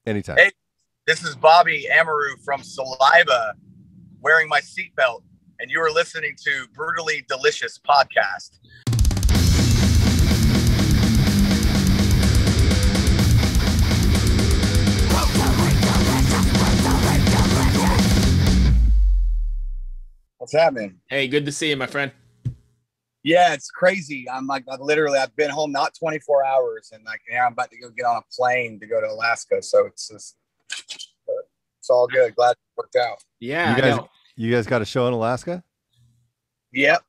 Anytime. Hey, this is Bobby Amaru from Saliva, wearing my seatbelt, and you are listening to Brutally Delicious Podcast. What's happening? Hey, good to see you, my friend. Yeah, it's crazy. I've been home not 24 hours, and I'm about to go get on a plane to go to Alaska. So it's all good. Glad it worked out. Yeah, you guys got a show in Alaska? Yep.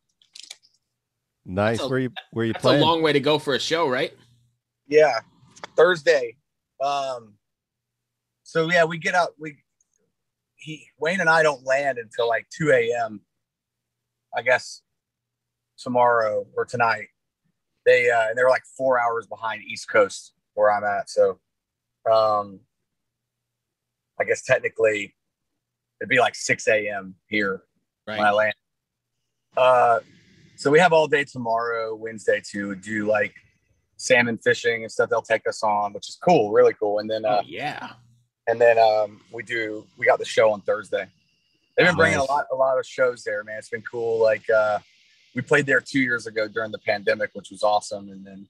Nice. Where you that's playing? a long way to go for a show, right? Yeah, Thursday. So yeah, we get out. Wayne and I don't land until like 2 a.m. I guess tomorrow or tonight. They're like 4 hours behind East Coast where I'm at. So I guess technically it'd be like 6 a.m. here when I land. So we have all day tomorrow, Wednesday, to do like salmon fishing and stuff. They'll take us on, which is cool, really cool. And then we got the show on Thursday. They've been bringing a lot of shows there, man. It's been cool. Like we played there 2 years ago during the pandemic, which was awesome. And then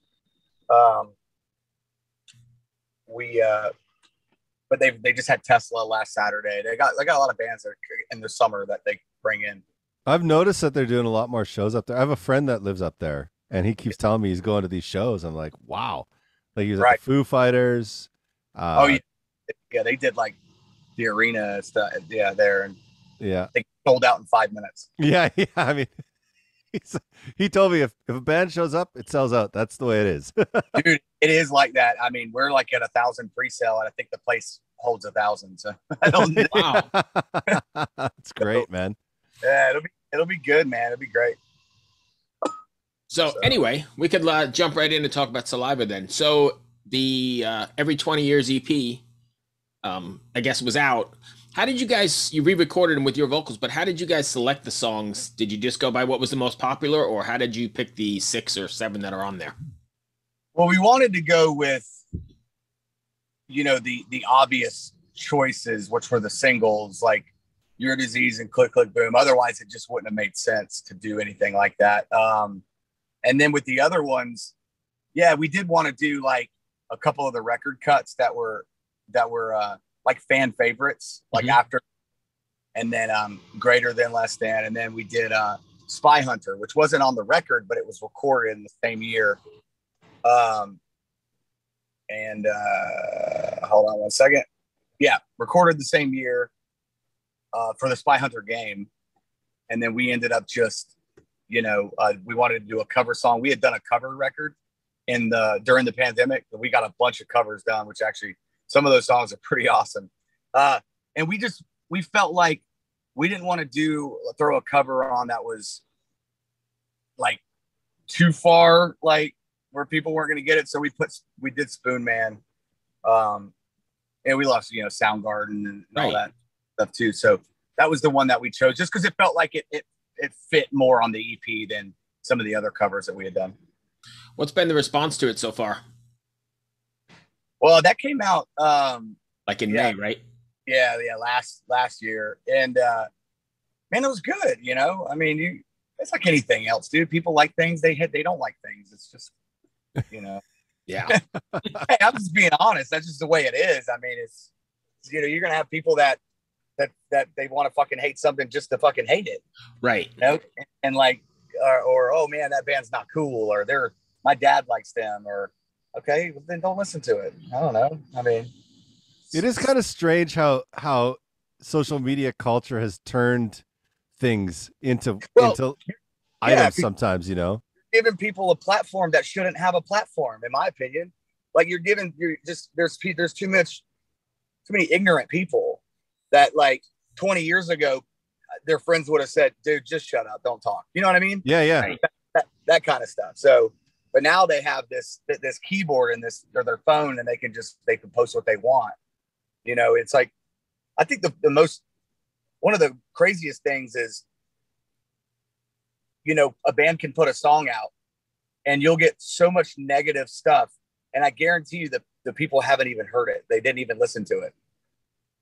but they just had Tesla last Saturday. They got a lot of bands that in the summer that they bring in. I've noticed that they're doing a lot more shows up there. I have a friend that lives up there, and he keeps telling me he's going to these shows. I'm like, wow. Like he was at the Foo Fighters. Yeah, they did like the arena stuff. Yeah, there, and they sold out in 5 minutes. Yeah. I mean, he told me if a band shows up, it sells out. That's the way it is. Dude, it is like that. I mean, we're like at 1,000 pre-sale, and I think the place holds 1,000. So I don't know. Wow, that's great, man. Yeah, it'll be good, man. It'll be great. So anyway, we could jump right in and talk about Saliva then. So the Every 20 Years EP, I guess, was out. How did you re-recorded them with your vocals, but how did you guys select the songs? Did you just go by what was the most popular, or how did you pick the 6 or 7 that are on there? Well, we wanted to go with, the obvious choices, which were the singles, like Your Disease and Click Click Boom. Otherwise, it just wouldn't have made sense to do anything like that. And then with the other ones, yeah, we did want to do like a couple of the record cuts that were like fan favorites, like After, and then Greater Than, Less Than, and then we did Spy Hunter, which wasn't on the record, but it was recorded in the same year. Hold on one second. Yeah, recorded the same year for the Spy Hunter game, and then we ended up just, we wanted to do a cover song. We had done a cover record during the pandemic. We got a bunch of covers done, which actually some of those songs are pretty awesome. And we felt like we didn't want to throw a cover on that was like too far, like where people weren't going to get it. So we did Spoon Man. And we lost, Soundgarden and all that stuff too. So that was the one that we chose just because it felt like it fit more on the EP than some of the other covers that we had done. What's been the response to it so far? Well, that came out like in May, right? Yeah, last year, and man, it was good. I mean, it's like anything else, dude. People like things, they don't like things. It's just, yeah. Hey, I'm just being honest. That's just the way it is. I mean, it's you're gonna have people that they want to fucking hate something just to fucking hate it, right? And like, or oh man, that band's not cool, or my dad likes them, or okay, well, then don't listen to it. I don't know. I mean, it is kind of strange how social media culture has turned things into items sometimes, giving people a platform that shouldn't have a platform, in my opinion. Like there's too many ignorant people that like 20 years ago, their friends would have said, dude, just shut up. Don't talk. You know what I mean? Yeah. Right. That kind of stuff. So, but now they have this keyboard and or their phone, and they can post what they want. It's like, I think one of the craziest things is, a band can put a song out and you'll get so much negative stuff. And I guarantee you that the people haven't even heard it. They didn't even listen to it.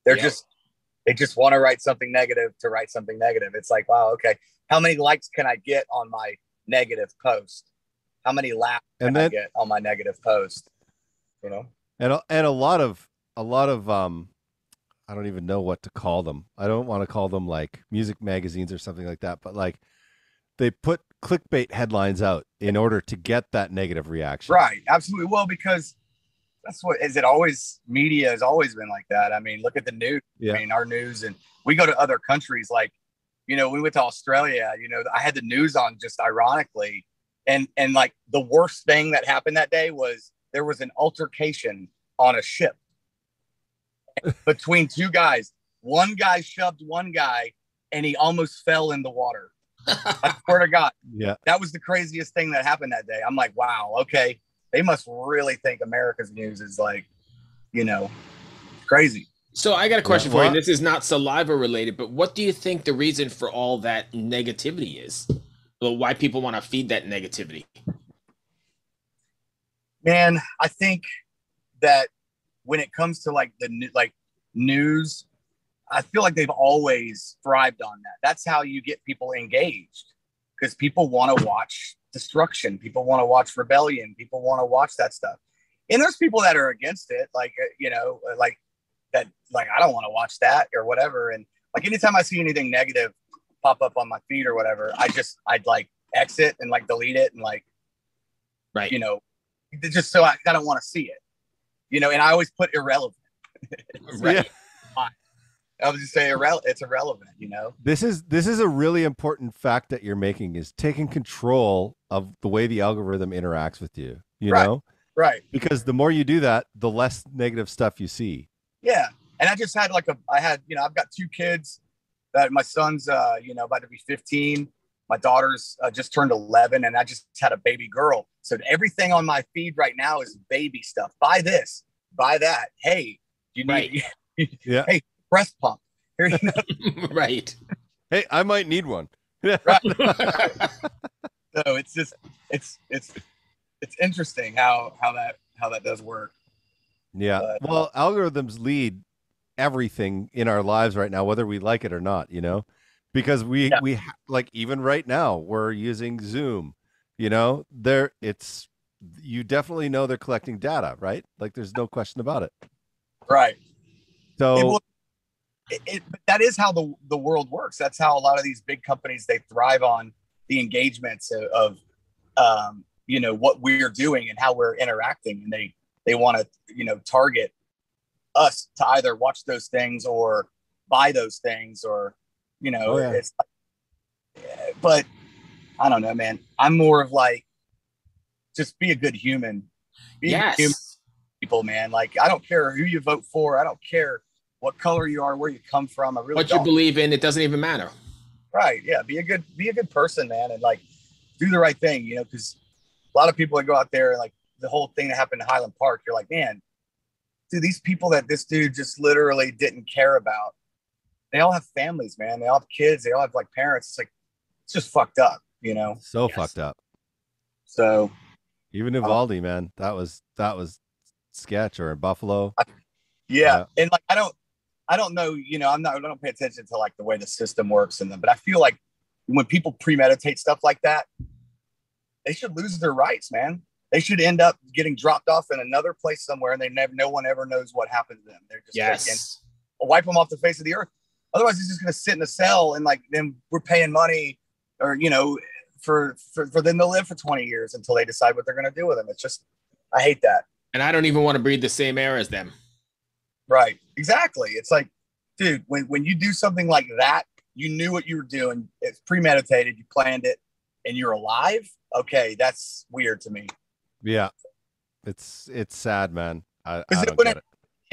They just want to write something negative to write something negative. It's like, wow, okay, how many likes can I get on my negative post? How many laughs can I get on my negative post? You know, and a lot of I don't even know what to call them. I don't want to call them like music magazines or something like that, but like they put clickbait headlines out in order to get that negative reaction. Right. Absolutely. Well, because that's what is it always media has always been like that. I mean, look at the news. Yeah. I mean, our news, and we go to other countries like, you know, we went to Australia, you know, I had the news on just ironically. And like the worst thing that happened that day was there was an altercation on a ship between two guys. One guy shoved one guy and he almost fell in the water. I swear to God. Yeah. That was the craziest thing that happened that day. I'm like, wow, okay. They must really think America's news is like, you know, crazy. So I got a question for you. This is not Saliva related, but what do you think the reason for all that negativity is? Well, why people want to feed that negativity? Man, I think that when it comes to like the news, I feel like they've always thrived on that. That's how you get people engaged, because people want to watch destruction. People want to watch rebellion. People want to watch that stuff. And there's people that are against it, like, you know, like that, like, I don't want to watch that or whatever. And like, anytime I see anything negative pop up on my feed or whatever, I'd like exit and like delete it and like, right, you know, just so I don't want to see it, you know. And I always put irrelevant. Right. Yeah. I would just say it's irrelevant, you know. This is a really important fact that you're making, is taking control of the way the algorithm interacts with you, you know? Right. Because the more you do that, the less negative stuff you see. Yeah. And I just had you know, I've got two kids that my son's, you know, about to be 15. My daughter's just turned 11, and I just had a baby girl. So everything on my feed right now is baby stuff. Buy this, buy that. Hey, you need, yeah. Hey, breast pump. Here, you know? Right. Hey, I might need one. Right. So it's just it's interesting how that does work. Yeah. But, well, algorithms lead everything in our lives right now, whether we like it or not, you know, because we like, even right now we're using Zoom, you know, you definitely know they're collecting data, right? Like, there's no question about it. Right. So that is how the world works. That's how a lot of these big companies, they thrive on the engagements of you know, what we're doing and how we're interacting, and they want to, you know, target us to either watch those things or buy those things, or, you know, it's like, but I don't know, man. I'm more of like, just be a good human. Be a good human people, man. Like, I don't care who you vote for. I don't care what color you are, where you come from. I really what you believe in, it doesn't even matter. Right. Yeah. Be a good person, man. And like, do the right thing, you know, because a lot of people that go out there, and like the whole thing that happened in Highland Park, you're like, man, dude, these people that this dude just literally didn't care about, they all have families, man. They all have kids. They all have like parents. It's like, it's just fucked up, you know? So fucked up. So even Uvalde, man, that was sketch, or in Buffalo. Yeah. And like, I don't know, you know, I don't pay attention to like the way the system works in them, but I feel like when people premeditate stuff like that, they should lose their rights, man. They should end up getting dropped off in another place somewhere, and no one ever knows what happened to them. They're just wipe them off the face of the earth. Otherwise, he's just going to sit in a cell, and like, then we're paying money, or, you know, for them to live for 20 years until they decide what they're going to do with them. It's just, I hate that. And I don't even want to breathe the same air as them. Right. Exactly. It's like, dude, when you do something like that, you knew what you were doing. It's premeditated. You planned it, and you're alive. Okay. That's weird to me. Yeah. It's sad, man. I don't get it.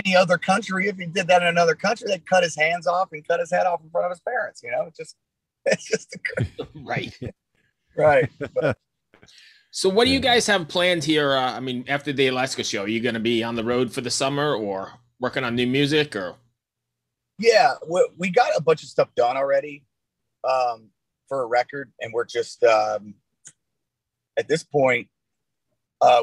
Any other country, if he did that in another country, they'd cut his hands off and cut his head off in front of his parents. You know, it's just right. Right. So what do you guys have planned here? I mean, after the Alaska show, are you going to be on the road for the summer, or working on new music, or? Yeah, we got a bunch of stuff done already for a record, and we're just at this point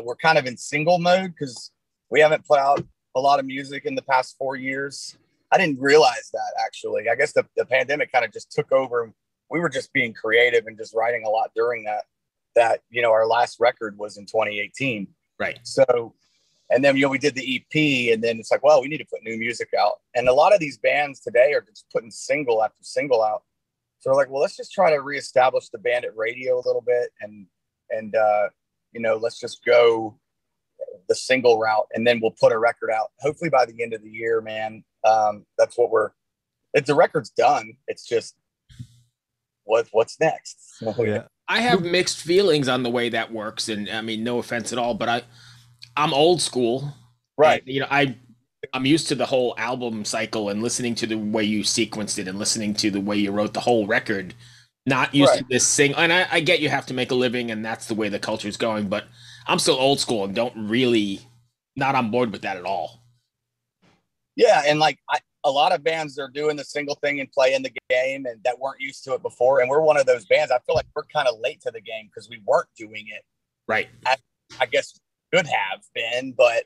we're kind of in single mode, because We haven't put out a lot of music in the past 4 years. I didn't realize that, actually. I guess the pandemic kind of just took over. We were just being creative and just writing a lot during that, our last record was in 2018. Right. So, and then, we did the EP, and then it's like, well, we need to put new music out. And a lot of these bands today are just putting single after single out. So we're like, well, let's just try to reestablish the band at radio a little bit. And let's just go the single route, and then we'll put a record out hopefully by the end of the year, man. That's what the record's done. It's just what's next. Yeah. I have mixed feelings on the way that works, and I mean, no offense at all, but I'm old school, right? And, I'm used to the whole album cycle and listening to the way you sequenced it and listening to the way you wrote the whole record. Not used to this thing, and I get you have to make a living, and that's the way the culture's going. But I'm still old school and don't really not on board with that at all. Yeah, and like a lot of bands are doing the single thing and playing the game, and that weren't used to it before. And we're one of those bands. I feel like we're kind of late to the game because we weren't doing it. Right. I guess could have been, but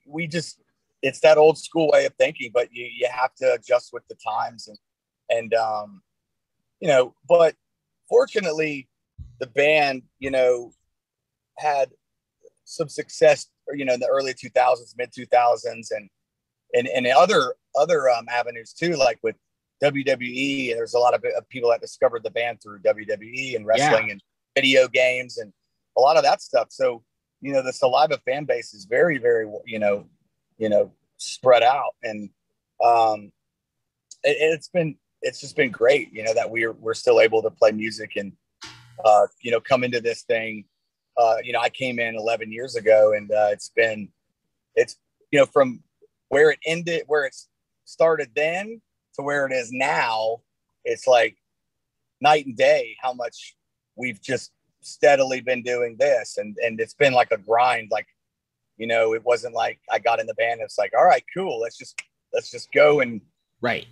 we just, it's that old school way of thinking. But you have to adjust with the times, and but fortunately, the band had some success, in the early 2000s, mid 2000s, and other avenues too, like with WWE. And there's a lot of people that discovered the band through WWE and wrestling and video games and a lot of that stuff. So, the Saliva fan base is very, very, spread out. And it's just been great, that we're still able to play music and, come into this thing. I came in 11 years ago, and it's from where it ended, where it started then to where it is now, it's like night and day how much we've just steadily been doing this. And it's been like a grind. Like, it wasn't like I got in the band and it's like, all right, cool. Let's just go and, right.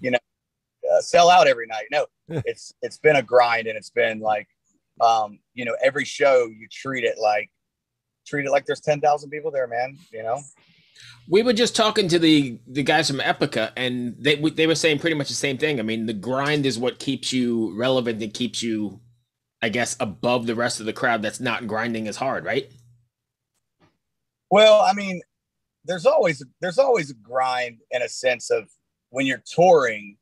Sell out every night. No, it's been a grind, and it's been like, every show you treat it like there's 10,000 people there, man. We were just talking to the guys from Epica, and they were saying pretty much the same thing. I mean, the grind is what keeps you relevant and keeps you, I guess, above the rest of the crowd that's not grinding as hard, right? Well, I mean, there's always a grind in a sense of when you're touring,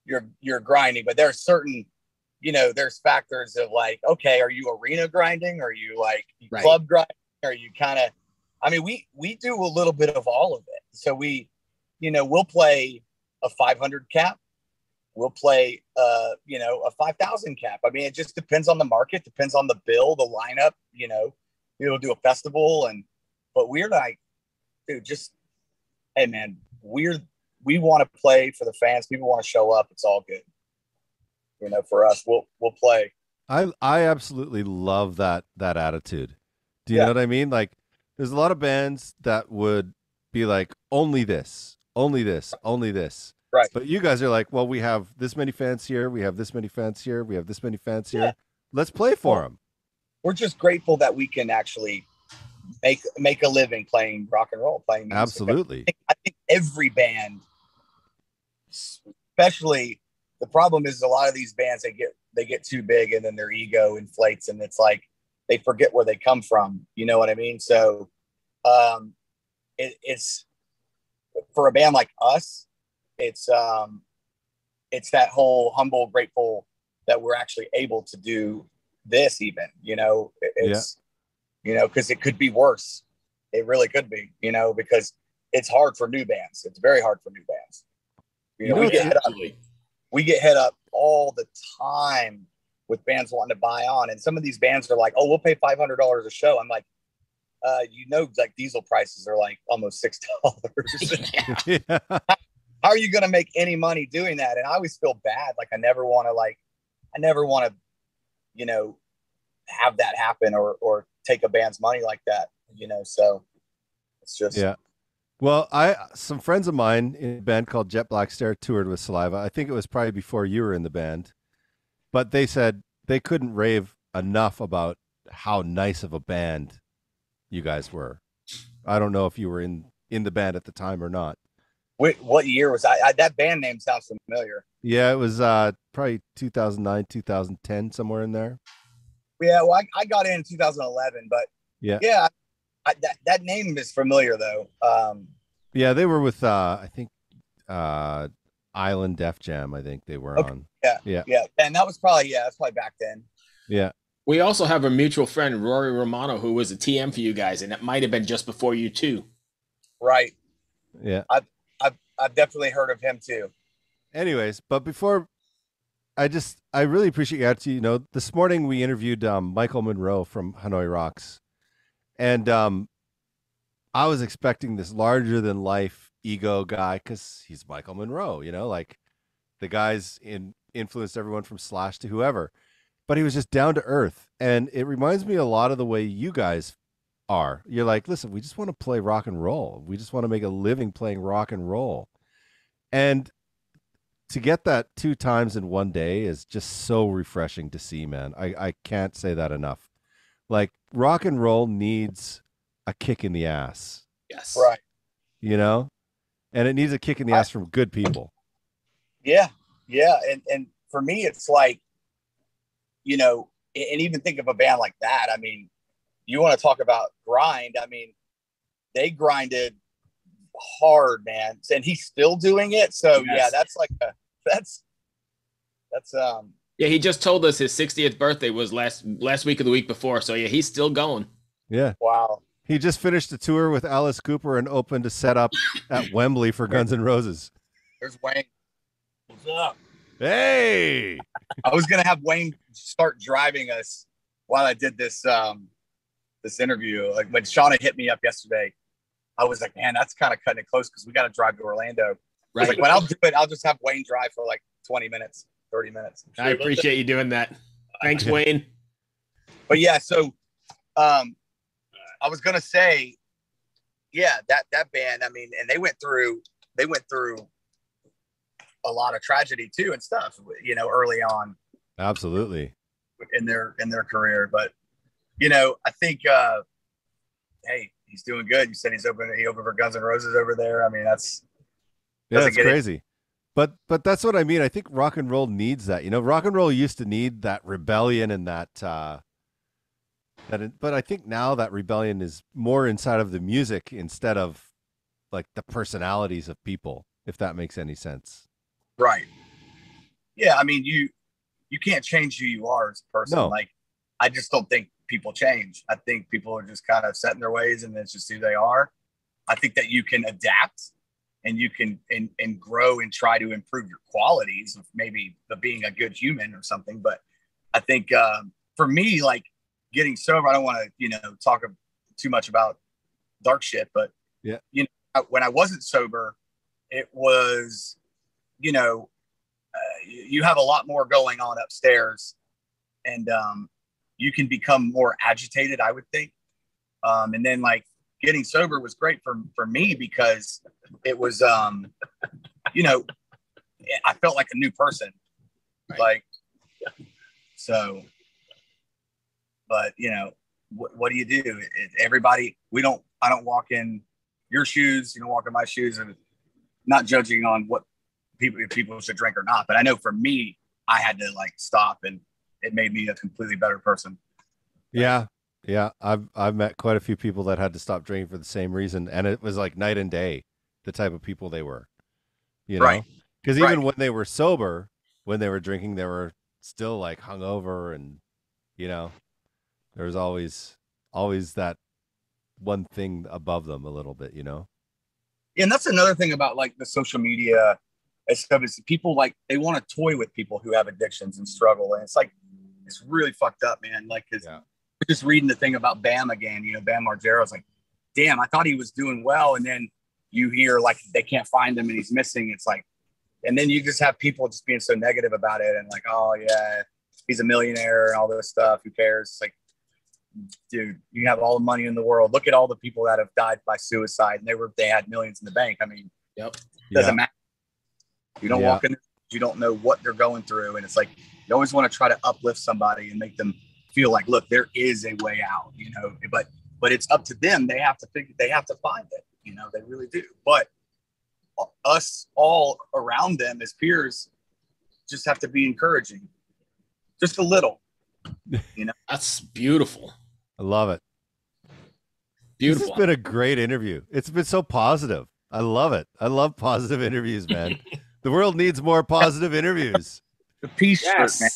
you're grinding, but there's certain, there's factors of like, okay, are you arena grinding? Are you like club grinding? Are you kind of, I mean, we do a little bit of all of it. So we'll play a 500 cap. We'll play, a 5,000 cap. I mean, it just depends on the market, depends on the bill, the lineup, we'll do a festival. But we're like, dude, just, hey man, we want to play for the fans. People want to show up. It's all good. For us, we'll play. I absolutely love that attitude. Do you know what I mean? Like, there's a lot of bands that would be like, only this, only this, only this. Right. But you guys are like, well, we have this many fans here. We have this many fans here. We have this many fans here. Yeah. Let's play for them. We're just grateful that we can actually make a living playing rock and roll, playing music. Absolutely. I think every band, especially, the problem is a lot of these bands, they get too big, and then their ego inflates, and it's like they forget where they come from. You know what I mean? So it's for a band like us, it's that whole humble, grateful that we're actually able to do this. Even it's because it could be worse. It really could be, because it's hard for new bands. It's very hard for new bands. We get hit up all the time with bands wanting to buy on. And some of these bands are like, oh, we'll pay $500 a show. I'm like, like diesel prices are like almost $6. Yeah. How are you going to make any money doing that? And I always feel bad. Like I never want to, have that happen or take a band's money like that, so it's just, yeah. Well, some friends of mine in a band called Jet Black Stare toured with Saliva. I think it was probably before you were in the band, but they said they couldn't rave enough about how nice of a band you guys were. I don't know if you were in the band at the time or not. Wait, what year was I? That band name sounds familiar. Yeah, it was probably 2009, 2010, somewhere in there. Yeah, well, I got in 2011, but Yeah. yeah, that name is familiar though. Yeah, they were with I think Island Def Jam, I think they were Okay, on. yeah, Yeah. yeah, and that's probably back then. Yeah. We also have a mutual friend, Rory Romano, who was a TM for you guys, and it might have been just before you too. Right. Yeah. I've definitely heard of him too. Anyways, but before I really appreciate you out to, this morning we interviewed Michael Monroe from Hanoi Rocks. And I was expecting this larger than life ego guy because he's Michael Monroe, like the guy's influenced everyone from Slash to whoever. But he was just down to earth. And it reminds me a lot of the way you guys are. You're like, listen, we just want to play rock and roll. We just want to make a living playing rock and roll. And to get that 2 times in one day is just so refreshing to see, man. I can't say that enough. Like, rock and roll needs a kick in the ass. Yes. Right. And it needs a kick in the ass from good people. Yeah. Yeah. And for me, it's like, and even think of a band like that. I mean, you want to talk about grind. I mean, they grinded hard, man. And he's still doing it. So yes. Yeah, that's like, that's yeah, he just told us his 60th birthday was last week of the week before. So yeah, he's still going. Yeah. Wow. He just finished a tour with Alice Cooper and opened a setup at Wembley for Guns N' Roses. There's Wayne. What's up? Hey. I was gonna have Wayne start driving us while I did this this interview. Like when Shauna hit me up yesterday, I was like, man, that's kind of cutting it close because we got to drive to Orlando. Right. I was like, when I'll do it, I'll just have Wayne drive for like 20 minutes, 30 minutes. I appreciate you doing that. Thanks, Wayne. But yeah, so I was gonna say, yeah, that band, I mean, and they went through a lot of tragedy too and stuff, early on. Absolutely. In their career. But I think hey, he's doing good. You said he opened for Guns N' Roses over there. I mean, that's crazy. But that's what I mean. I think rock and roll needs that. Rock and roll used to need that rebellion and but I think now that rebellion is more inside of the music instead of like the personalities of people, if that makes any sense. Right. Yeah, I mean, you can't change who you are as a person. No. Like, I just don't think people change. I think people are just kind of set in their ways and it's just who they are. I think that you can adapt and you can and grow and try to improve your qualities of maybe being a good human or something. But I think for me, like getting sober, I don't want to, talk too much about dark shit, but yeah, when I wasn't sober, it was, you have a lot more going on upstairs and you can become more agitated, I would think. And then like getting sober was great for me because it was, I felt like a new person. Right. Like, so, but what do you do? Everybody, I don't walk in your shoes. You don't walk in my shoes, and not judging on what people should drink or not. But I know for me, I had to like stop, and it made me a completely better person. Yeah. Yeah. I've met quite a few people that had to stop drinking for the same reason. And it was like night and day, the type of people they were, Right. Because even when they were sober, when they were drinking, they were still like hungover and, there was always that one thing above them a little bit, Yeah, and that's another thing about like the social media and stuff is people like they want to toy with people who have addictions and struggle, and it's like it's really fucked up, man. Like, cause we're just reading the thing about Bam again. Bam Margera's like, damn, I thought he was doing well, and then you hear like they can't find him and he's missing. It's like, and then you just have people just being so negative about it and like, oh yeah, he's a millionaire and all this stuff. Who cares? It's like, dude, you have all the money in the world. Look at all the people that have died by suicide, and they had millions in the bank. I mean, yep, doesn't matter. You don't walk in, you don't know what they're going through, and it's like you always want to try to uplift somebody and make them feel like, look, there is a way out, But but it's up to them. They have to find it, you know, they really do. But us all around them as peers just have to be encouraging, just a little, you know. That's beautiful. I love it. Beautiful. This has been a great interview. It's been so positive. I love it. I love positive interviews, man. The world needs more positive interviews. The peace shirt, man.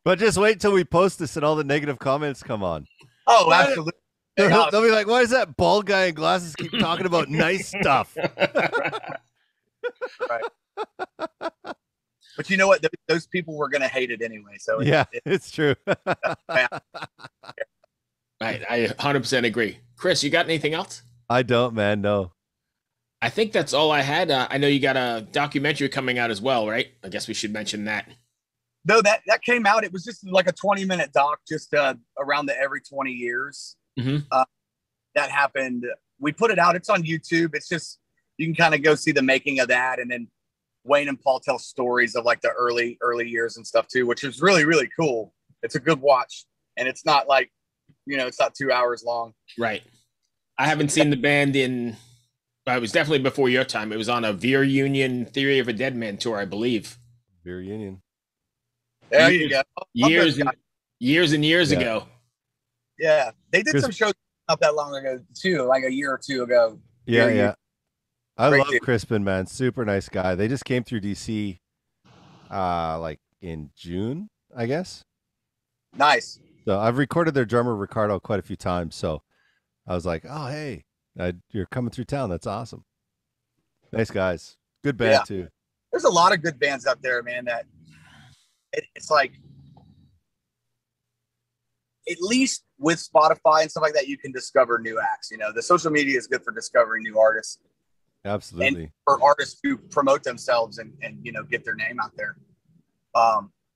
But just wait till we post this and all the negative comments come on. Oh, absolutely. They'll be like, why does that bald guy in glasses keep talking about nice stuff? Right. But you know what? Those people were going to hate it anyway. So yeah, it's true. I 100% agree. Chris, you got anything else? I don't, man. No. I think that's all I had. I know you got a documentary coming out as well, right? I guess we should mention that. No, that came out. It was just like a 20-minute doc, just around the every 20 years. Mm-hmm. That happened. We put it out. It's on YouTube. It's just, you can kind of go see the making of that. And then Wayne and Paul tell stories of like the early years and stuff too, which is really, really cool. It's a good watch. And it's not like, you know, it's not 2 hours long. Right. I haven't seen the band it was definitely before your time. It was on a Veer Union Theory of a Dead Man tour, I believe. Veer Union. There you go. Years and years ago. Yeah. They did some shows not that long ago too, like a year or two ago. Yeah. I Great love dude. Crispin, man. Super nice guy. They just came through DC like in June, I guess. Nice. So I've recorded their drummer Ricardo quite a few times. So I was like, oh, hey, you're coming through town. That's awesome. Nice guys. Good band too. There's a lot of good bands out there, man, that it's like, at least with Spotify and stuff like that, you can discover new acts. You know, the social media is good for discovering new artists. Absolutely. And for artists who promote themselves and you know, get their name out there.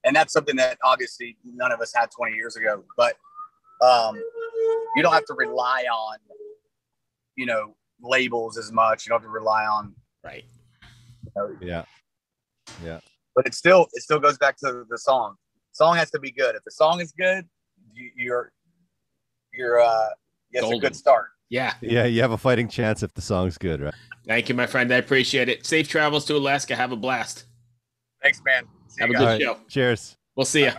And that's something that obviously none of us had 20 years ago, but you don't have to rely on, you know, labels as much. You don't have to rely on, right. You know, Yeah. But it still goes back to the song. Song has to be good. If the song is good, you're it's a good start. Yeah. You have a fighting chance if the song's good, right? Thank you, my friend. I appreciate it. Safe travels to Alaska. Have a blast. Thanks, man. Have a good show. Cheers. We'll see you.